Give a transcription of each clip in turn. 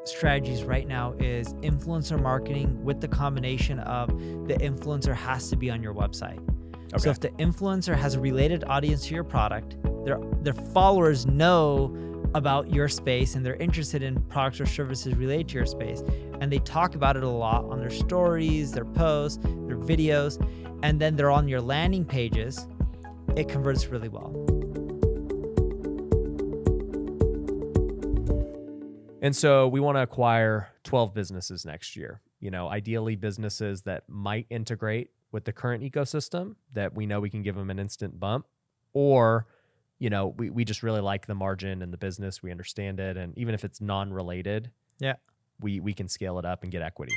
strategies right now is influencer marketing with the combination of the influencer has to be on your website. Okay. So if the influencer has a related audience to your product, their followers know about your space and they're interested in products or services related to your space, and they talk about it a lot on their stories, their posts, their videos, and then they're on your landing pages, it converts really well. And so we want to acquire 12 businesses next year. Ideally businesses that might integrate with the current ecosystem, that we know we can give them an instant bump, or we just really like the margin and the business, we understand it, and even if it's non-related, we can scale it up and get equity.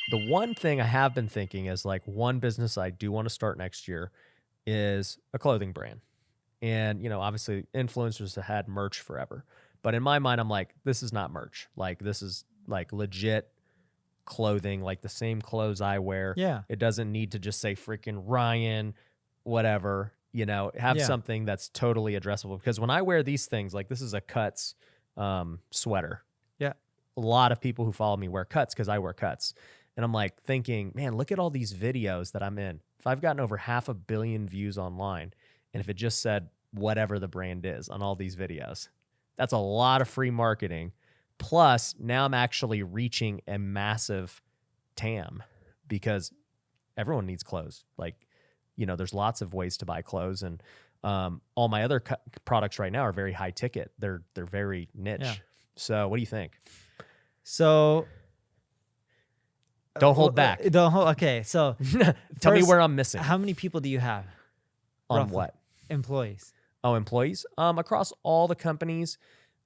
The one thing I have been thinking is, like, one business I do want to start next year is a clothing brand. And obviously influencers have had merch forever, but in my mind I'm like, this is not merch. Like, this is like legit clothing, like the same clothes I wear. Yeah. It doesn't need to just say freaking Ryan, whatever. Have something that's totally addressable. Because when I wear these things, like this is a Cuts sweater. Yeah. A lot of people who follow me wear Cuts because I wear Cuts. And I'm like thinking, man, look at all these videos that I'm in. If I've gotten over 500 million views online, and if it just said whatever the brand is on all these videos, that's a lot of free marketing. Plus, now I'm actually reaching a massive TAM because everyone needs clothes. Like, there's lots of ways to buy clothes, and all my other products right now are very high ticket. They're very niche. Yeah. So what do you think? So don't hold back. Okay. So tell me where I'm missing. How many people do you have? On roughly? What? Employees. Oh, employees. Across all the companies.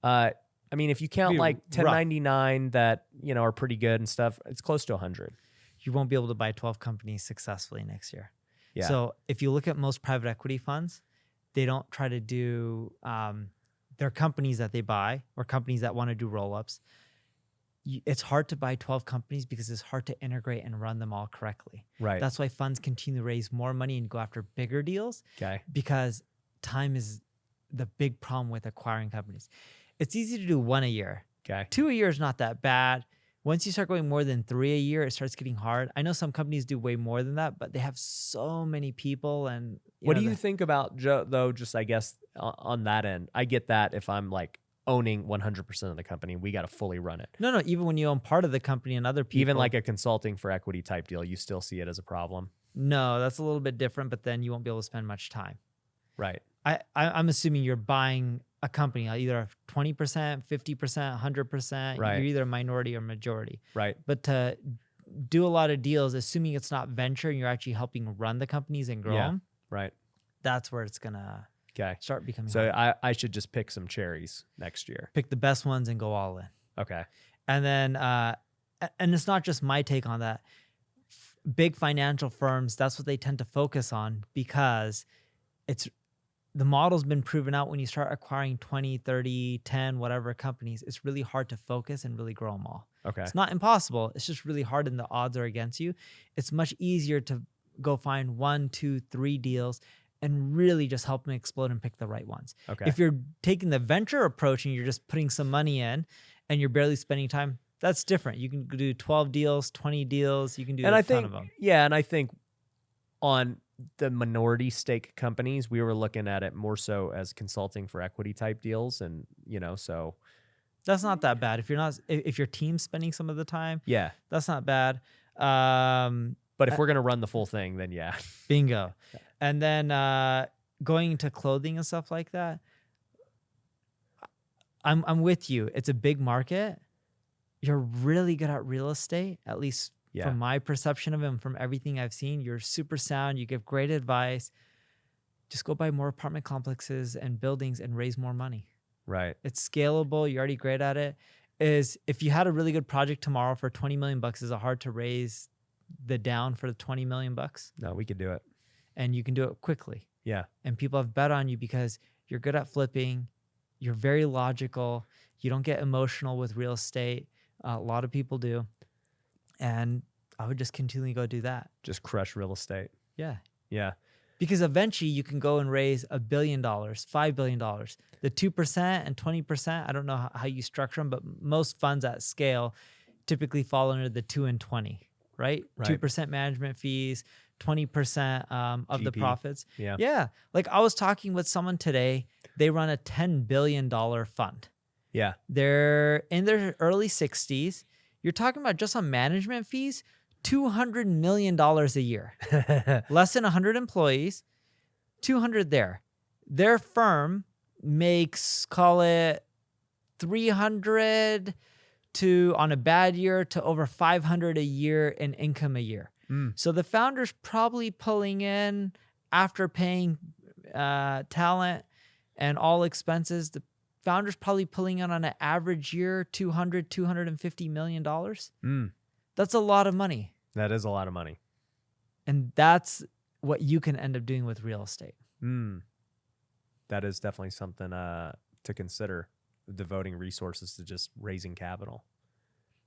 If you count like 1099 that, are pretty good and stuff, it's close to 100. You won't be able to buy 12 companies successfully next year. Yeah. So if you look at most private equity funds, they don't try to do their companies that they buy or companies that want to do roll-ups. It's hard to buy 12 companies because it's hard to integrate and run them all correctly. Right. That's why funds continue to raise more money and go after bigger deals. Okay. Because time is the big problem with acquiring companies. It's easy to do 1 a year. Okay. 2 a year is not that bad. Once you start going more than 3 a year, it starts getting hard. I know some companies do way more than that, but they have so many people. And what do you think about, Joe, though, just I guess on that end? I get that if I'm like owning 100% of the company, we got to fully run it. No, even when you own part of the company and other people. Even like a consulting for equity type deal, you still see it as a problem? No, that's a little bit different, but then you won't be able to spend much time. Right. I'm assuming you're buying a company, either 20%, 50%, 100%. Right. You're either a minority or majority. Right. But to do a lot of deals, assuming it's not venture and you're actually helping run the companies and grow them, right, that's where it's going to start becoming so hard. I should just pick some cherries next year. Pick the best ones and go all in. Okay. And then, and it's not just my take on that. Big financial firms, that's what they tend to focus on because the model's been proven out. When you start acquiring 20, 30, 10, whatever companies, it's really hard to focus and really grow them all. Okay. It's not impossible. It's just really hard and the odds are against you. It's much easier to go find 1, 2, 3 deals and really just help them explode and pick the right ones. Okay. If you're taking the venture approach and you're just putting some money in and you're barely spending time, that's different. You can do 12 deals, 20 deals. You can do a ton of them. Yeah, and I think on the minority stake companies, we were looking at it more so as consulting for equity type deals, and so that's not that bad. If your team's spending some of the time, yeah, that's not bad. But if we're gonna run the full thing, then yeah, bingo. And then going into clothing and stuff like that, I'm with you. It's a big market. You're really good at real estate, at least. Yeah. From my perception of him, from everything I've seen, you're super sound. You give great advice. Just go buy more apartment complexes and buildings and raise more money. Right. It's scalable. You're already great at it. If you had a really good project tomorrow for $20 million, is it hard to raise the down for the $20 million? No, we could do it. And you can do it quickly. Yeah. And people have bet on you because you're good at flipping. You're very logical. You don't get emotional with real estate. A lot of people do. And I would just continually go do that. Just crush real estate. Yeah. Yeah. Because eventually you can go and raise $1 billion, $5 billion. The 2% and 20%, I don't know how you structure them, but most funds at scale typically fall under the 2 and 20, right? Right. 2% management fees, 20% of the GP. profits. Yeah. Yeah. Like I was talking with someone today, they run a $10 billion fund. Yeah. They're in their early 60s. You're talking about just on management fees, $200 million a year. Less than 100 employees, 200 there. Their firm makes, call it 300 to, on a bad year, to over 500 a year in income a year. So the founder's probably pulling in, after paying talent and all expenses, the founder's probably pulling in on an average year $250 million. That's a lot of money. That is a lot of money. And that's what you can end up doing with real estate. That is definitely something to consider, devoting resources to just raising capital.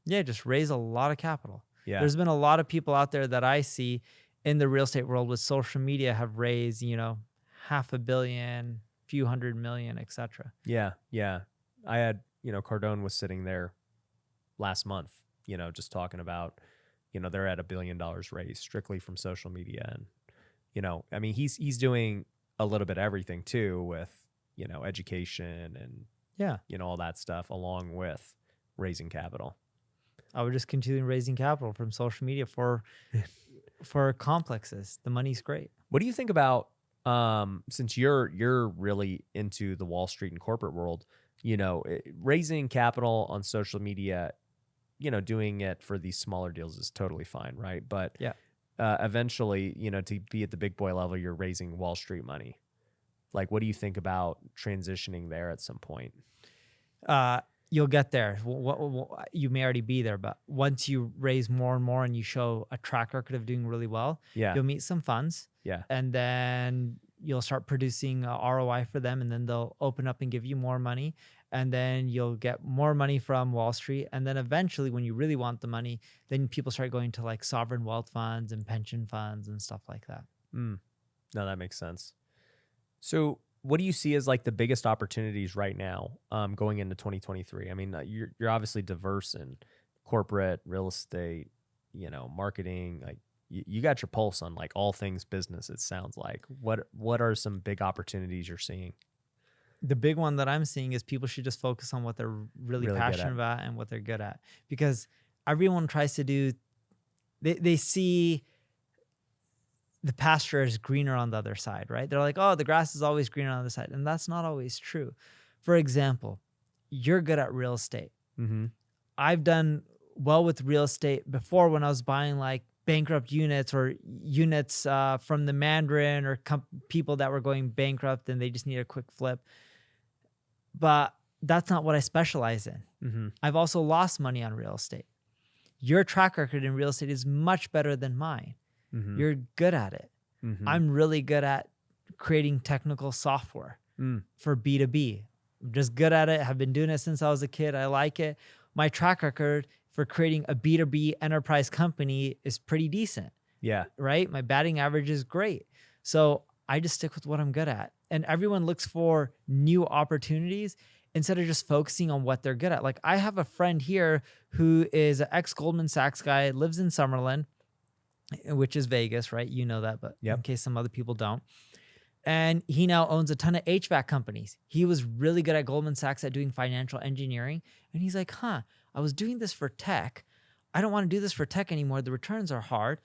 Yeah, just raise a lot of capital. Yeah. There's been a lot of people out there that I see in the real estate world with social media have raised, $500 million, few hundred million, etc. Yeah. Yeah. I had, Cardone was sitting there last month, just talking about, they're at $1 billion raised strictly from social media. And, I mean, he's doing a little bit of everything too with, education and, all that stuff along with raising capital. I would just continue raising capital from social media for complexes. The money's great. What do you think about, since you're really into the Wall Street and corporate world, raising capital on social media, doing it for these smaller deals is totally fine, right? But eventually, to be at the big boy level, you're raising Wall Street money. Like, what do you think about transitioning there at some point? You'll get there. You may already be there, but once you raise more and more and you show a track record of doing really well, you'll meet some funds. Yeah. And then you'll start producing ROI for them, and then they'll open up and give you more money. And then you'll get more money from Wall Street. And then eventually, when you really want the money, then people start going to like sovereign wealth funds and pension funds and stuff like that. No, that makes sense. So what do you see as like the biggest opportunities right now going into 2023? I mean, you're obviously diverse in corporate, real estate, marketing. Like you got your pulse on like all things business, it sounds like. What are some big opportunities you're seeing? The big one that I'm seeing is people should just focus on what they're really passionate about and what they're good at. Because everyone tries to do, they see the pasture is greener on the other side, right? They're like, oh, the grass is always greener on the other side. And that's not always true. For example, you're good at real estate. I've done well with real estate before when I was buying like bankrupt units or units from the Mandarin or people that were going bankrupt and they just need a quick flip. But that's not what I specialize in. I've also lost money on real estate. Your track record in real estate is much better than mine. You're good at it. I'm really good at creating technical software for B2B. I'm just good at it. Have been doing it since I was a kid. I like it. My track record for creating a B2B enterprise company is pretty decent. Yeah. Right? My batting average is great. So I just stick with what I'm good at. And everyone looks for new opportunities instead of just focusing on what they're good at. Like I have a friend here who is an ex-Goldman Sachs guy, lives in Summerlin, which is Vegas, right? You know that, but in case some other people don't. And he now owns a ton of HVAC companies. He was really good at Goldman Sachs at doing financial engineering. And he's like, I was doing this for tech. I don't want to do this for tech anymore. The returns are hard.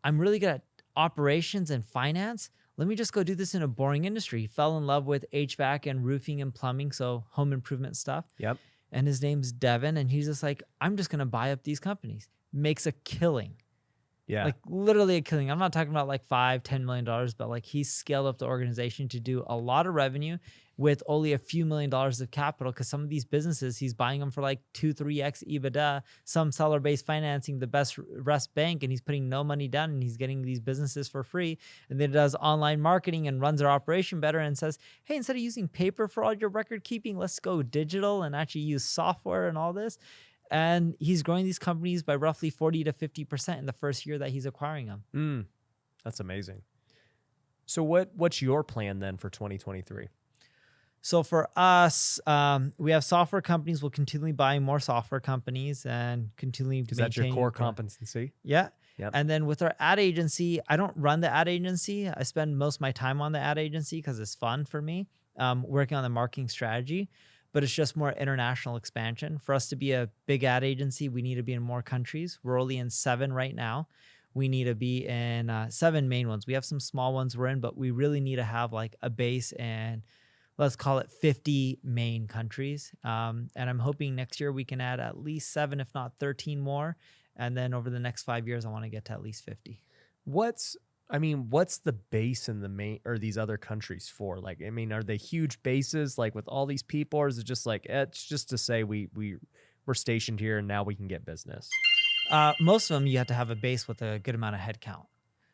I'm really good at operations and finance. Let me just go do this in a boring industry. He fell in love with HVAC and roofing and plumbing, so home improvement stuff. And his name's Devin. And he's just like, I'm just going to buy up these companies. Makes a killing. Like literally a killing. I'm not talking about like $5-10 million, but like he's scaled up the organization to do a lot of revenue with only a few $1 million of capital. Because some of these businesses, he's buying them for like 2-3x EBITDA, some seller-based financing, the best rest bank, and he's putting no money down and he's getting these businesses for free. And then does online marketing and runs their operation better and says, hey, instead of using paper for all your record keeping, let's go digital and actually use software and all this. And he's growing these companies by roughly 40 to 50% in the first year that he's acquiring them. That's amazing. So what's your plan then for 2023? So for us, we have software companies. We'll continually buy more software companies and continually Is that your maintaining core the- competency? Yeah. Yep. And then with our ad agency, I don't run the ad agency. I spend most of my time on the ad agency because it's fun for me, working on the marketing strategy. But it's just more international expansion. For us to be a big ad agency, we need to be in more countries. We're only in 7 right now. We need to be in 7 main ones. We have some small ones we're in, but we really need to have like a base in, let's call it 50 main countries. And I'm hoping next year we can add at least 7, if not 13 more. And then over the next 5 years, I want to get to at least 50. What's the base in the main or these other countries for? Like, I mean, are they huge bases like with all these people, or is it just like it's just to say we're stationed here and now we can get business? Most of them, you have to have a base with a good amount of headcount.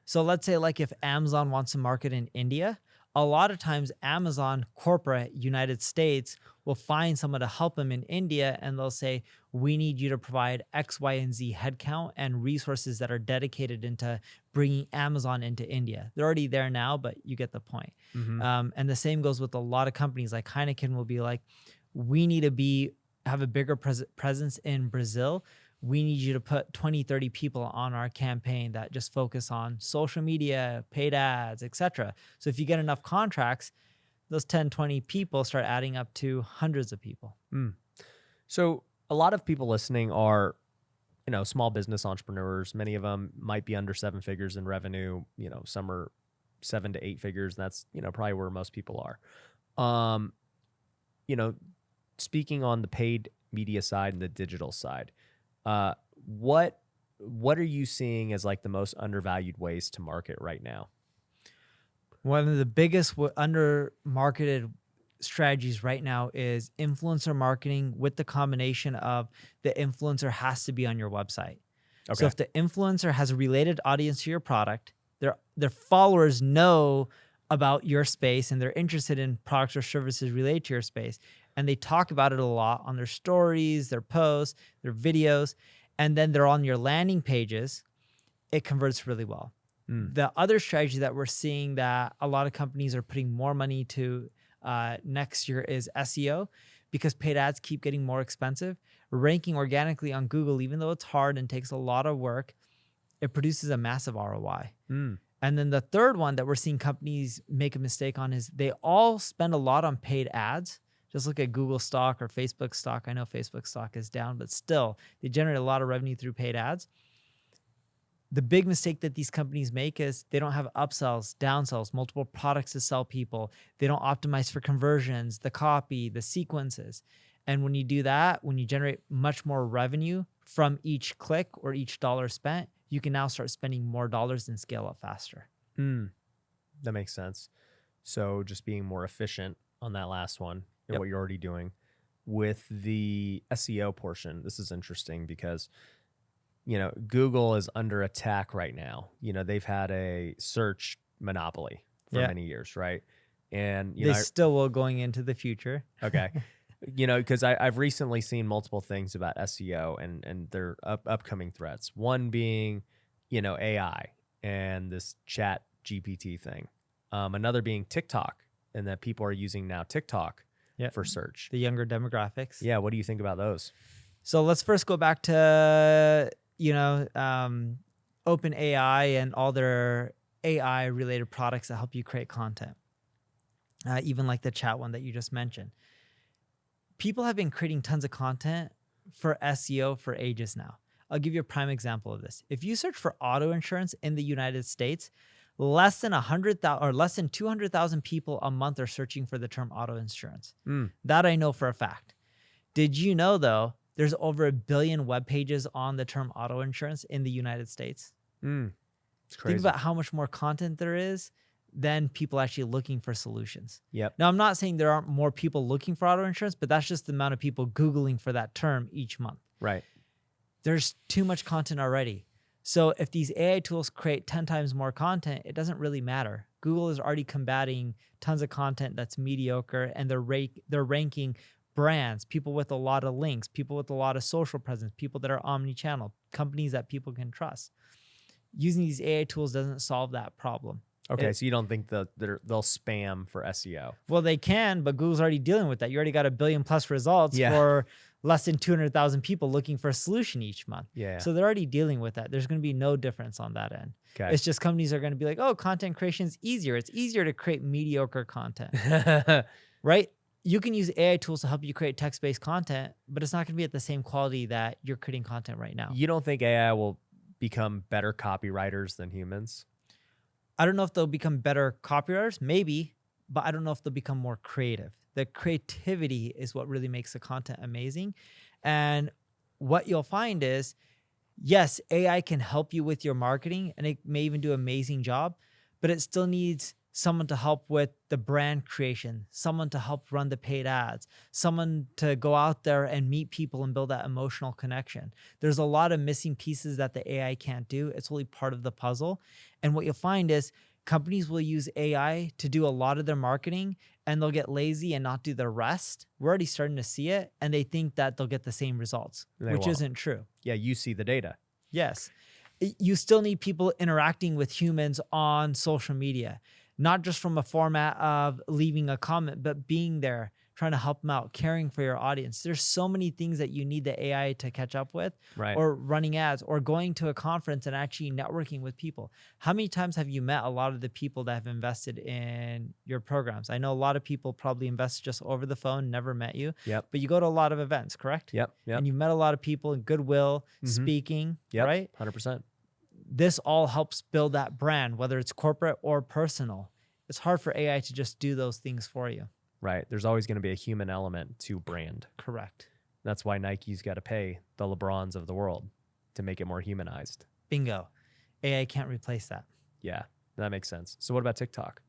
So let's say like if Amazon wants to market in India, a lot of times Amazon corporate United States will find someone to help them in India, and they'll say, we need you to provide X, Y, and Z headcount and resources that are dedicated into bringing Amazon into India. They're already there now, but you get the point. Mhm. And the same goes with a lot of companies. Like Heineken will be like, we need to have a bigger presence in Brazil. We need you to put 20, 30 people on our campaign that just focus on social media, paid ads, etc. So if you get enough contracts, those 10, 20 people start adding up to hundreds of people. So a lot of people listening are, small business entrepreneurs. Many of them might be under 7 figures in revenue. Some are 7 to 8 figures. And that's, probably where most people are. Speaking on the paid media side and the digital side, what are you seeing as like the most undervalued ways to market right now? One of the biggest under-marketed strategies right now is influencer marketing, with the combination of the influencer has to be on your website. Okay. So if the influencer has a related audience to your product, their followers know about your space and they're interested in products or services related to your space, and they talk about it a lot on their stories, their posts, their videos, and then they're on your landing pages, it converts really well. The other strategy that we're seeing that a lot of companies are putting more money to next year is SEO, because paid ads keep getting more expensive. Ranking organically on Google, even though it's hard and takes a lot of work, it produces a massive ROI. And then the third one that we're seeing companies make a mistake on is they all spend a lot on paid ads. Just look at Google stock or Facebook stock. I know Facebook stock is down, but still, they generate a lot of revenue through paid ads. The big mistake that these companies make is they don't have upsells, downsells, multiple products to sell people. They don't optimize for conversions, the copy, the sequences. And when you do that, when you generate much more revenue from each click or each dollar spent, you can now start spending more dollars and scale up faster. That makes sense. So just being more efficient on that last one and what you're already doing. With the SEO portion, this is interesting because Google is under attack right now. They've had a search monopoly for many years, right? And they still will going into the future. Okay. Because I've recently seen multiple things about SEO and their upcoming threats. One being, AI and this chat GPT thing. Another being TikTok, and that people are using now TikTok for search. The younger demographics. Yeah. What do you think about those? So let's first go back to, OpenAI and all their AI related products that help you create content. Even like the chat one that you just mentioned. People have been creating tons of content for SEO for ages now. I'll give you a prime example of this. If you search for auto insurance in the United States, less than 100,000 or less than 200,000 people a month are searching for the term auto insurance. That I know for a fact. Did you know though, there's over 1 billion web pages on the term auto insurance in the United States? It's crazy. Think about how much more content there is than people actually looking for solutions. Yep. Now, I'm not saying there aren't more people looking for auto insurance, but that's just the amount of people Googling for that term each month. Right. There's too much content already. So if these AI tools create 10 times more content, it doesn't really matter. Google is already combating tons of content that's mediocre, and they're ranking brands, people with a lot of links, people with a lot of social presence, people that are omni-channel, companies that people can trust. Using these AI tools doesn't solve that problem. Okay, so you don't think they'll spam for SEO? Well, they can, but Google's already dealing with that. You already got 1 billion plus results Yeah. for less than 200,000 people looking for a solution each month. Yeah. So they're already dealing with that. There's going to be no difference on that end. Okay. It's just companies are going to be like, oh, content creation is easier. It's easier to create mediocre content, right? You can use AI tools to help you create text-based content, but it's not going to be at the same quality that you're creating content right now. You don't think AI will become better copywriters than humans? I don't know if they'll become better copywriters, maybe, but I don't know if they'll become more creative. The creativity is what really makes the content amazing. And what you'll find is, yes, AI can help you with your marketing and it may even do an amazing job, but it still needs someone to help with the brand creation, someone to help run the paid ads, someone to go out there and meet people and build that emotional connection. There's a lot of missing pieces that the AI can't do. It's only part of the puzzle. And what you'll find is companies will use AI to do a lot of their marketing and they'll get lazy and not do the rest. We're already starting to see it and they think that they'll get the same results, which isn't true. Yeah, you see the data. Yes. You still need people interacting with humans on social media, not just from a format of leaving a comment, but being there, trying to help them out, caring for your audience. There's so many things that you need the AI to catch up with, right? Or running ads or going to a conference and actually networking with people. How many times have you met a lot of the people that have invested in your programs? I know a lot of people probably invest just over the phone, never met you, but you go to a lot of events, correct? Yep. And you've met a lot of people in goodwill, speaking, right? 100%. This all helps build that brand, whether it's corporate or personal. It's hard for AI to just do those things for you. Right. There's always going to be a human element to brand. Correct. That's why Nike's got to pay the LeBrons of the world to make it more humanized. Bingo. AI can't replace that. Yeah, that makes sense. So what about TikTok?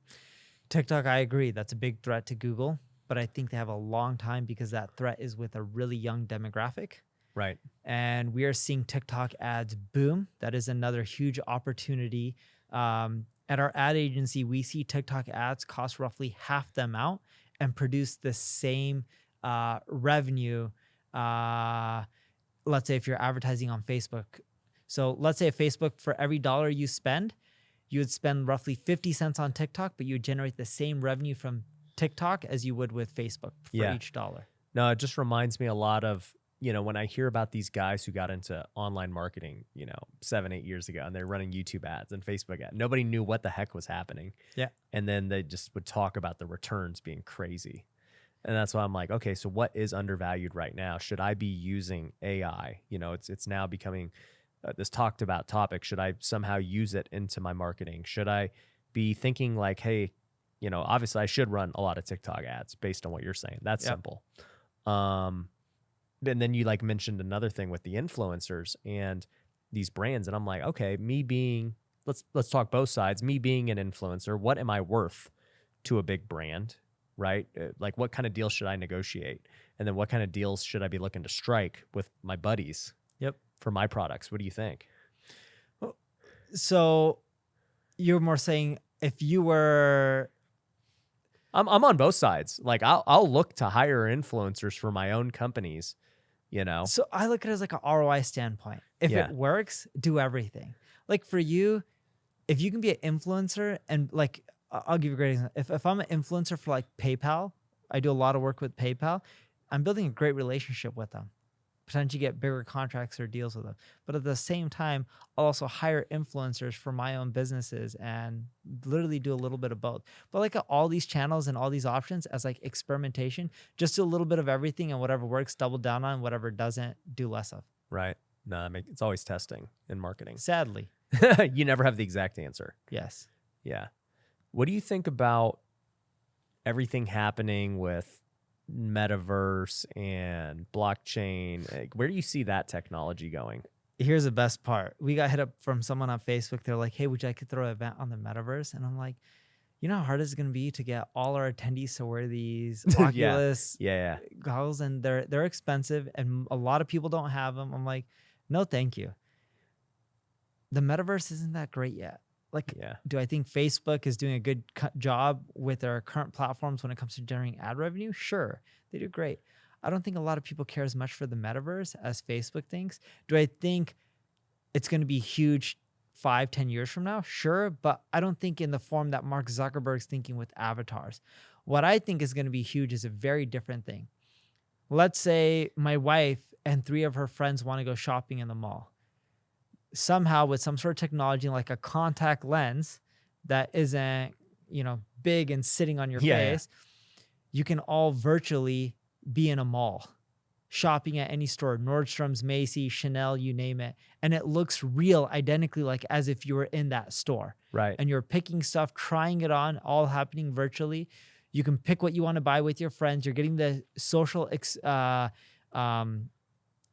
TikTok, I agree. That's a big threat to Google, but I think they have a long time because that threat is with a really young demographic. Right. And we are seeing TikTok ads boom. That is another huge opportunity. At our ad agency, we see TikTok ads cost roughly half the amount and produce the same revenue. Let's say if you're advertising on Facebook. So let's say at Facebook, for every dollar you spend, you would spend roughly 50 cents on TikTok, but you would generate the same revenue from TikTok as you would with Facebook for each dollar. No, it just reminds me a lot of, when I hear about these guys who got into online marketing, 7-8 years ago, and they're running YouTube ads and Facebook ads. Nobody knew what the heck was happening. Yeah. And then they just would talk about the returns being crazy. And that's why I'm like, okay, so what is undervalued right now? Should I be using AI? It's now becoming this talked about topic. Should I somehow use it into my marketing? Should I be thinking like, hey, obviously I should run a lot of TikTok ads based on what you're saying. That's simple. And then you mentioned another thing with the influencers and these brands. And I'm like, okay, me being, let's talk both sides. Me being an influencer, what am I worth to a big brand, right? Like what kind of deals should I negotiate? And then what kind of deals should I be looking to strike with my buddies for my products? What do you think? So you're more saying if you were... I'm on both sides. Like I'll look to hire influencers for my own companies. So I look at it as like an ROI standpoint. If it works, do everything. Like for you, if you can be an influencer and I'll give you a great example. If I'm an influencer for like PayPal, I do a lot of work with PayPal. I'm building a great relationship with them. Potentially get bigger contracts or deals with them. But at the same time, I'll also hire influencers for my own businesses and literally do a little bit of both. But like all these channels and all these options as like experimentation, just do a little bit of everything and whatever works, double down on, whatever doesn't, do less of. Right. No, it's always testing in marketing. Sadly. You never have the exact answer. Yes. Yeah. What do you think about everything happening with metaverse and blockchain? Where do you see that technology going? Here's the best part. We got hit up from someone on Facebook. They're like, hey, would you like to throw an event on the metaverse? And I'm like, you know how hard it's going to be to get all our attendees to wear these Oculus goggles? And they're expensive and a lot of people don't have them. I'm like, no, thank you. The metaverse isn't that great yet. Do I think Facebook is doing a good job with their current platforms when it comes to generating ad revenue? Sure, they do great. I don't think a lot of people care as much for the metaverse as Facebook thinks. Do I think it's going to be huge 5-10 years from now? Sure, but I don't think in the form that Mark Zuckerberg's thinking with avatars. What I think is going to be huge is a very different thing. Let's say my wife and 3 of her friends want to go shopping in the mall. Somehow with some sort of technology like a contact lens that isn't, big and sitting on your face, you can all virtually be in a mall, shopping at any store, Nordstrom's, Macy's, Chanel, you name it. And it looks real, identically like as if you were in that store. Right. And you're picking stuff, trying it on, all happening virtually. You can pick what you want to buy with your friends. You're getting the social, social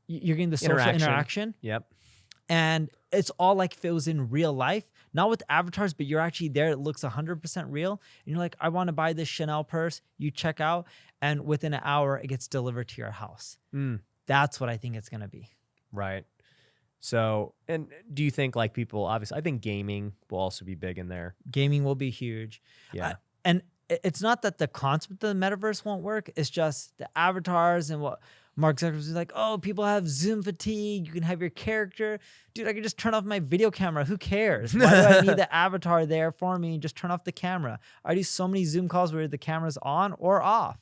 interaction. Yep. And it's all like if it was in real life, not with avatars, but you're actually there. It looks 100% real. And you're like, I want to buy this Chanel purse. You check out, and within an hour, it gets delivered to your house. That's what I think it's going to be. Right. So, and do you think like people, obviously, I think gaming will also be big in there. Gaming will be huge. Yeah. And it's not that the concept of the metaverse won't work. It's just the avatars and what Mark Zuckerberg was like, oh, people have Zoom fatigue. You can have your character. Dude, I can just turn off my video camera. Who cares? Why do I need the avatar there for me? Just turn off the camera. I do so many Zoom calls where the camera's on or off.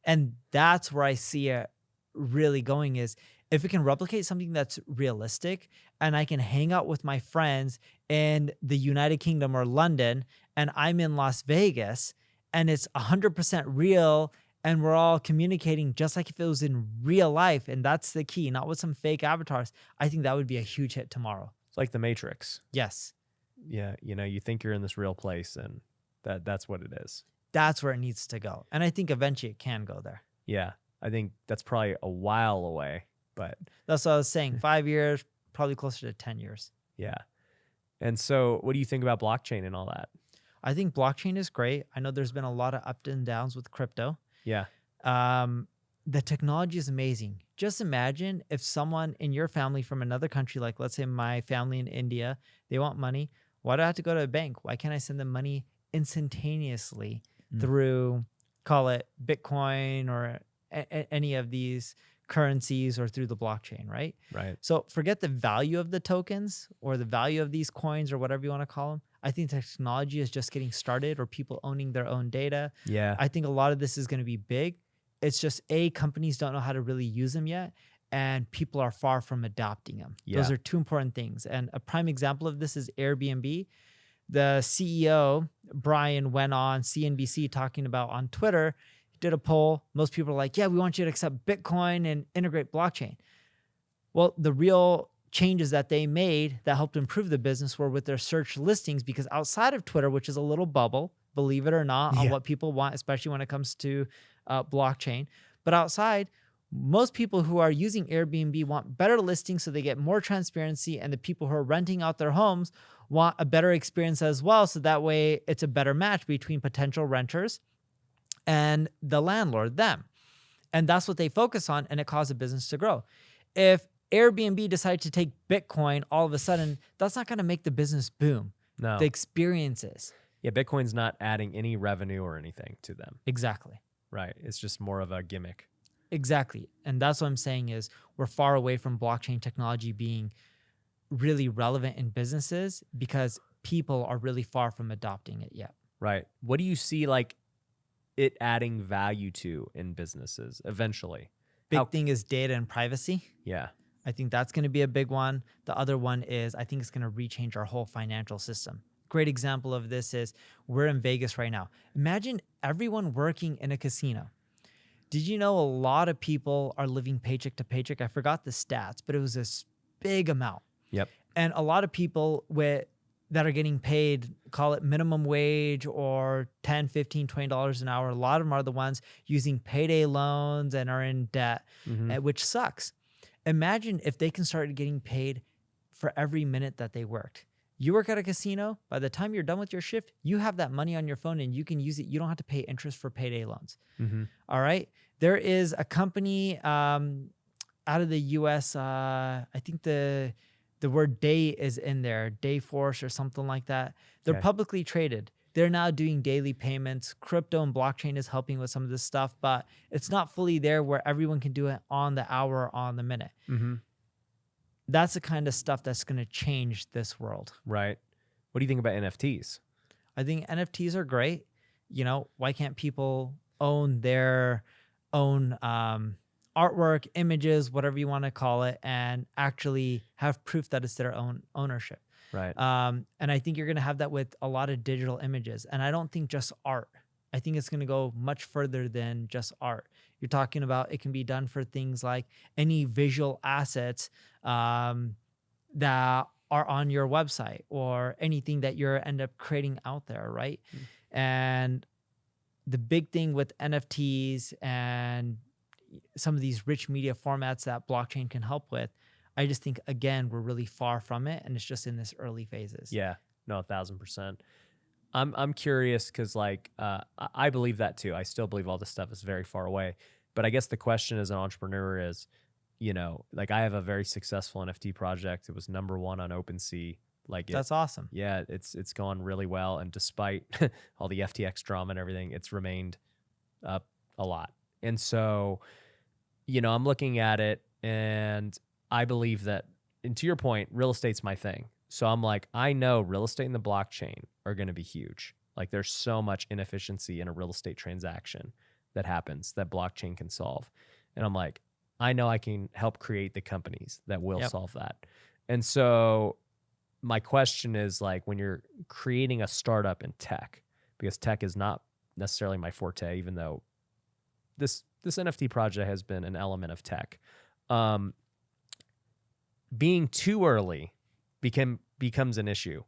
And that's where I see it really going is if it can replicate something that's realistic and I can hang out with my friends in the United Kingdom or London and I'm in Las Vegas and it's 100% real and we're all communicating just like if it was in real life. And that's the key, not with some fake avatars. I think that would be a huge hit tomorrow. It's like the Matrix. Yes. Yeah. You think you're in this real place and that's what it is. That's where it needs to go. And I think eventually it can go there. Yeah. I think that's probably a while away, but that's what I was saying. 5 years, probably closer to 10 years. Yeah. And so what do you think about blockchain and all that? I think blockchain is great. I know there's been a lot of ups and downs with crypto. Yeah. The technology is amazing. Just imagine if someone in your family from another country, like let's say my family in India, they want money. Why do I have to go to a bank? Why can't I send them money instantaneously through, call it Bitcoin or any of these currencies or through the blockchain, right? Right. So forget the value of the tokens or the value of these coins or whatever you want to call them. I think technology is just getting started or people owning their own data. Yeah. I think a lot of this is going to be big. It's just companies don't know how to really use them yet and people are far from adopting them. Yeah. Those are 2 important things. And a prime example of this is Airbnb. The CEO, Brian, went on CNBC talking about on Twitter, did a poll. Most people are like, yeah, we want you to accept Bitcoin and integrate blockchain. Well, the real changes that they made that helped improve the business were with their search listings, because outside of Twitter, which is a little bubble, believe it or not, on what people want, especially when it comes to blockchain. But outside, most people who are using Airbnb want better listings so they get more transparency, and the people who are renting out their homes want a better experience as well. So that way it's a better match between potential renters and the landlord, them. And that's what they focus on, and it caused a business to grow. If Airbnb decided to take Bitcoin all of a sudden, that's not going to make the business boom. No. The experiences. Yeah, Bitcoin's not adding any revenue or anything to them. Exactly. Right. It's just more of a gimmick. Exactly. And that's what I'm saying is we're far away from blockchain technology being really relevant in businesses because people are really far from adopting it yet. Right. What do you see like it adding value to in businesses eventually? Big thing is data and privacy. Yeah. I think that's going to be a big one. The other one is I think it's going to rechange our whole financial system. Great example of this is we're in Vegas right now. Imagine everyone working in a casino. Did you know a lot of people are living paycheck to paycheck? I forgot the stats, but it was a big amount. Yep. And a lot of people that are getting paid, call it minimum wage or $10, $15, $20 an hour. A lot of them are the ones using payday loans and are in debt, which sucks. Imagine if they can start getting paid for every minute that they worked. You work at a casino, by the time you're done with your shift, you have that money on your phone and you can use it. You don't have to pay interest for payday loans. All right. There is a company out of the US, I think the word day is in there, Dayforce or something like that. They're publicly traded. They're now doing daily payments. Crypto and blockchain is helping with some of this stuff, but it's not fully there where everyone can do it on the hour, on the minute. That's the kind of stuff that's going to change this world. Right. What do you think about NFTs? I think NFTs are great. You know, why can't people own their own artwork, images, whatever you want to call it, and actually have proof that it's their own ownership? Right. And I think you're going to have that with a lot of digital images. And I don't think just art. I think it's going to go much further than just art. You're talking about it can be done for things like any visual assets that are on your website or anything that you're end up creating out there, right? And the big thing with NFTs and some of these rich media formats that blockchain can help with, I just think, again, we're really far from it, and it's just in this early phases. Yeah, no, 1,000%. I'm curious because I believe that too. I still believe all this stuff is very far away. But I guess the question as an entrepreneur is, you know, like I have a very successful NFT project. It was #1 on OpenSea. That's awesome. Yeah, it's gone really well, and despite all the FTX drama and everything, it's remained up a lot. And so, you know, I'm looking at it, and I believe that, and to your point, real estate's my thing. So I'm like, I know real estate and the blockchain are going to be huge. Like there's so much inefficiency in a real estate transaction that happens that blockchain can solve. And I'm like, I know I can help create the companies that will solve that. And so my question is, like, when you're creating a startup in tech, because tech is not necessarily my forte, even though this NFT project has been an element of tech. Being too early becomes an issue.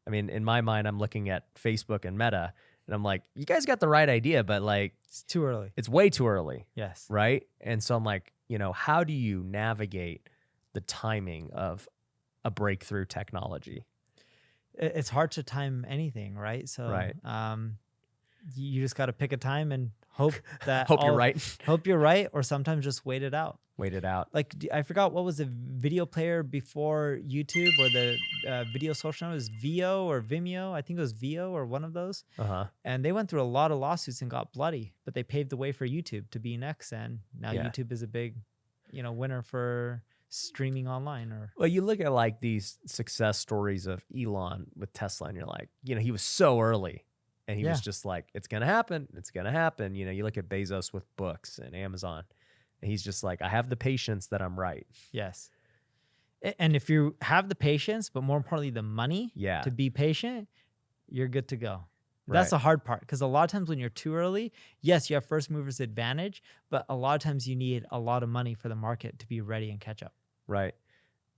I mean, in my mind, I'm looking at Facebook and Meta, and I'm like, you guys got the right idea, but like, It's too early. it's way too early. Yes. Right. And so I'm like, you know, how do you navigate the timing of a breakthrough technology? It's hard to time anything, right? So, Right. You just got to pick a time and hope that Hope you're right. Hope you're right, or sometimes just wait it out. Wait it out. Like, I forgot what was the video player before YouTube, or the video social network. It was Vio or Vimeo. I think it was Vio or one of those. Uh-huh. And they went through a lot of lawsuits and got bloody, but they paved the way for YouTube to be next. And now Yeah. YouTube is a big, winner for streaming online. Or Well, you look at like these success stories of Elon with Tesla, and you're like, you know, he was so early, and he was just like, it's going to happen. It's going to happen. You know, you look at Bezos with books and Amazon, and he's just like, I have the patience that I'm right. yes. And if you have the patience, but more importantly, the money to be patient, you're good to go. That's the hard part, because a lot of times when you're too early, yes, you have first mover's advantage, but a lot of times you need a lot of money for the market to be ready and catch up. Right.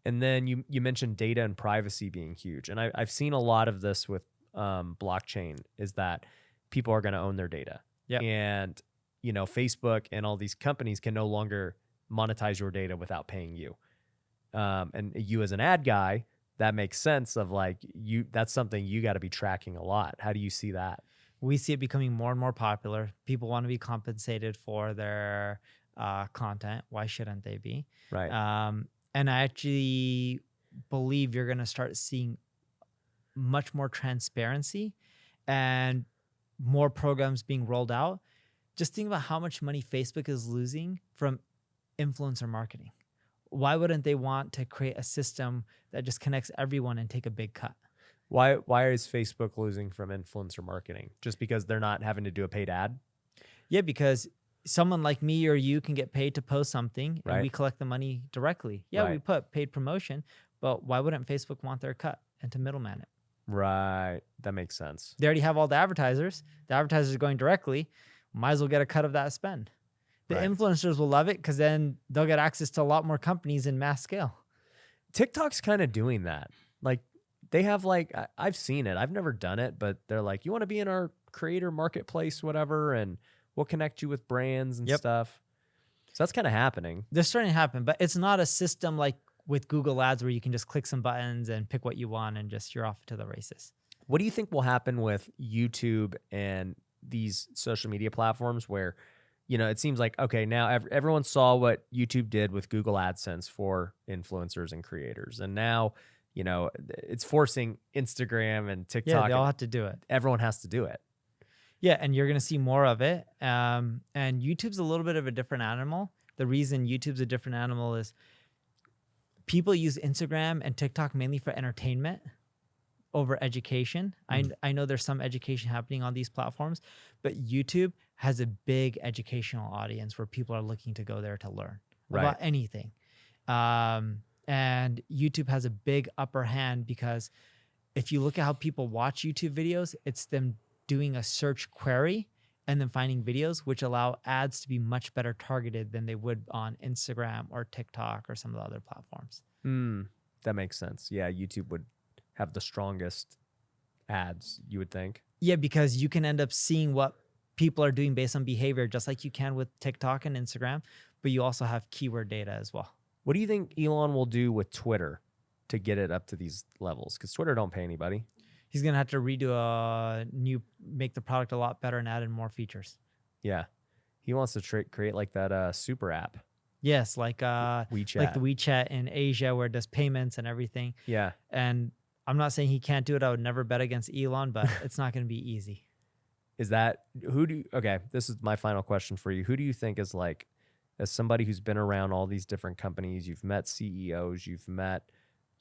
And then you mentioned data and privacy being huge. And I've seen a lot of this with blockchain, is that people are going to own their data. Yeah. And, you know, Facebook and all these companies can no longer monetize your data without paying you. And you as an ad guy, that makes sense of like, that's something you got to be tracking a lot. How do you see that? We see it becoming more and more popular. People want to be compensated for their content. Why shouldn't they be? Right. And I actually believe you're going to start seeing much more transparency and more programs being rolled out. Just think about how much money Facebook is losing from influencer marketing. Why wouldn't they want to create a system that just connects everyone and take a big cut? Why is Facebook losing from influencer marketing? Just because they're not having to do a paid ad? Yeah, because someone like me or you can get paid to post something, and we collect the money directly. Yeah, we put paid promotion, but why wouldn't Facebook want their cut and to middleman it? Right. That makes sense. They already have all the advertisers. The advertisers are going directly. Might as well get a cut of that spend. The influencers will love it, because then they'll get access to a lot more companies in mass scale. TikTok's kind of doing that. Like, they have like, I've seen it. I've never done it, but they're like, you want to be in our creator marketplace, whatever, and we'll connect you with brands and stuff. So that's kind of happening. They're starting to happen, but it's not a system like with Google Ads where you can just click some buttons and pick what you want and just you're off to the races. What do you think will happen with YouTube and these social media platforms where, you know, it seems like, okay, now everyone saw what YouTube did with Google AdSense for influencers and creators. And now, you know, it's forcing Instagram and TikTok. Yeah, they all have to do it. Everyone has to do it. Yeah, and you're going to see more of it. And YouTube's a little bit of a different animal. The reason YouTube's a different animal is people use Instagram and TikTok mainly for entertainment over education. I know there's some education happening on these platforms, but YouTube has a big educational audience where people are looking to go there to learn about anything. And YouTube has a big upper hand because if you look at how people watch YouTube videos, it's them doing a search query and then finding videos, which allow ads to be much better targeted than they would on Instagram or TikTok or some of the other platforms. That makes sense. Yeah, YouTube would have the strongest ads, you would think. Yeah, because you can end up seeing what people are doing based on behavior, just like you can with TikTok and Instagram, but you also have keyword data as well. What do you think Elon will do with Twitter to get it up to these levels? Because Twitter don't pay anybody. He's going to have to make the product a lot better and add in more features. Yeah. He wants to create like that super app. Yes, like WeChat. Like the WeChat in Asia where it does payments and everything. Yeah. And I'm not saying he can't do it. I would never bet against Elon, but it's not going to be easy. Okay, this is my final question for you. Who do you think is like, as somebody who's been around all these different companies, you've met CEOs, you've met,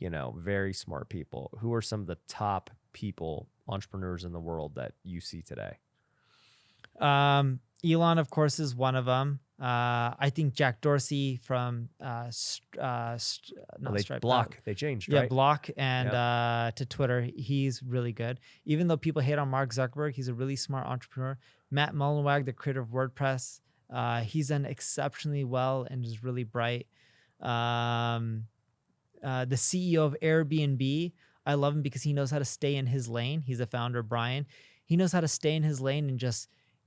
very smart people. Who are some of the top people, entrepreneurs in the world that you see today? Elon, of course, is one of them. I think Jack Dorsey from Block. They changed, yeah, right? Block and to Twitter. He's really good. Even though people hate on Mark Zuckerberg, he's a really smart entrepreneur. Matt Mullenweg, the creator of WordPress, he's done exceptionally well and is really bright. The CEO of Airbnb, I love him because he knows how to stay in his lane. He's the founder, Brian. He knows how to stay in his lane and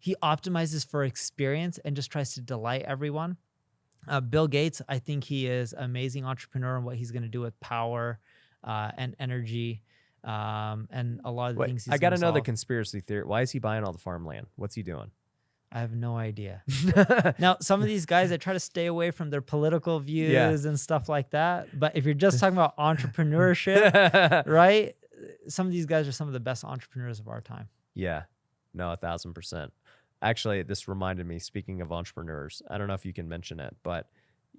he optimizes for experience and just tries to delight everyone. Bill Gates, I think he is an amazing entrepreneur and what he's going to do with power and energy and a lot of the things he's I got to know the solve. conspiracy theory. Why is he buying all the farmland? What's he doing? I have no idea. Now, some of these guys, they try to stay away from their political views and stuff like that. But if you're just talking about entrepreneurship, right? Some of these guys are some of the best entrepreneurs of our time. Yeah, no, 1,000%. Actually, this reminded me, speaking of entrepreneurs, I don't know if you can mention it, but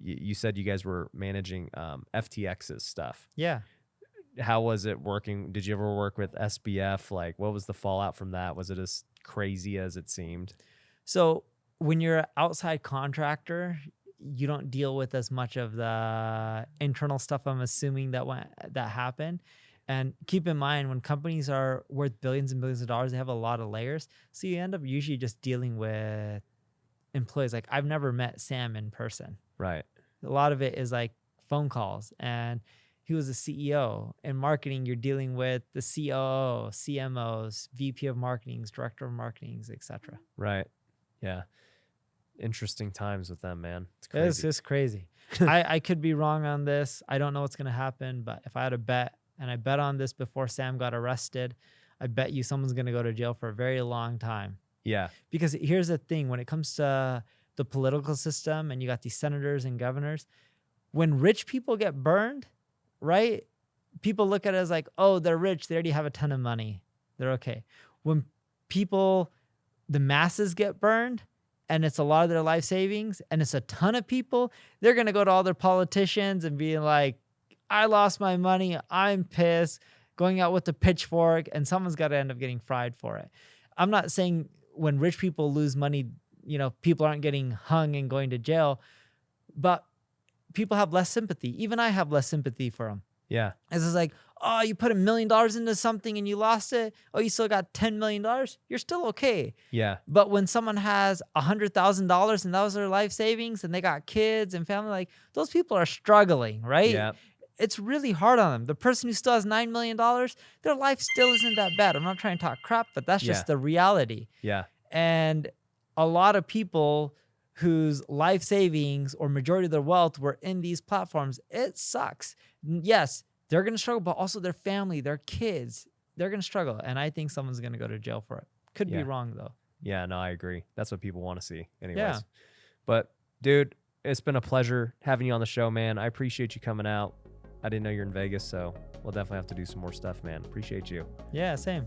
you said you guys were managing FTX's stuff. Yeah. How was it working? Did you ever work with SBF? Like, what was the fallout from that? Was it as crazy as it seemed? So when you're an outside contractor, you don't deal with as much of the internal stuff, I'm assuming, that happened. And keep in mind, when companies are worth billions and billions of dollars, they have a lot of layers. So you end up usually just dealing with employees. Like, I've never met Sam in person. Right. A lot of it is like phone calls. And he was a CEO. In marketing, you're dealing with the COO, CMOs, VP of marketings, director of marketings, etc. Right. Yeah. Interesting times with them, man. It's crazy. It's just crazy. I could be wrong on this. I don't know what's going to happen, but if I had a bet, and I bet on this before Sam got arrested, I bet you someone's going to go to jail for a very long time. Yeah. Because here's the thing, when it comes to the political system and you got these senators and governors, when rich people get burned, right? People look at it as like, oh, they're rich. They already have a ton of money. They're okay. When the masses get burned and it's a lot of their life savings and it's a ton of people, they're going to go to all their politicians and be like, I lost my money. I'm pissed. Going out with the pitchfork, and someone's got to end up getting fried for it. I'm not saying when rich people lose money, people aren't getting hung and going to jail, but people have less sympathy. Even I have less sympathy for them. Yeah. It's just like, oh, you put $1 million into something and you lost it. Oh, you still got $10 million. You're still okay. Yeah. But when someone has $100,000 and that was their life savings and they got kids and family, like, those people are struggling, right? Yeah. It's really hard on them. The person who still has $9 million, their life still isn't that bad. I'm not trying to talk crap, but that's just the reality. Yeah. And a lot of people whose life savings or majority of their wealth were in these platforms, it sucks. Yes, they're going to struggle, but also their family, their kids, they're going to struggle. And I think someone's going to go to jail for it. Could be wrong, though. Yeah, no, I agree. That's what people want to see anyways. Yeah. But, dude, it's been a pleasure having you on the show, man. I appreciate you coming out. I didn't know you're in Vegas, so we'll definitely have to do some more stuff, man. Appreciate you. Yeah, same.